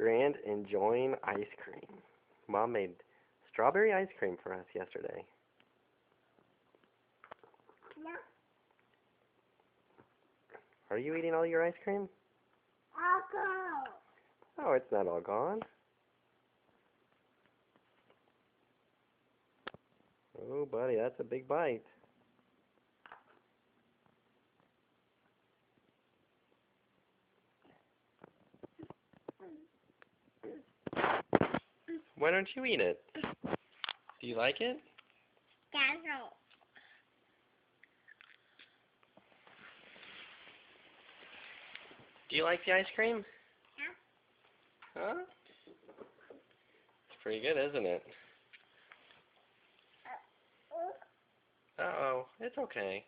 Grant enjoying ice cream. Mom made strawberry ice cream for us yesterday. No. Are you eating all your ice cream? I'll go. Oh, it's not all gone. Oh, buddy, that's a big bite. Why don't you eat it? Do you like it? Dazzle. Do you like the ice cream? Yeah. Huh? It's pretty good, isn't it? Uh-oh, it's okay.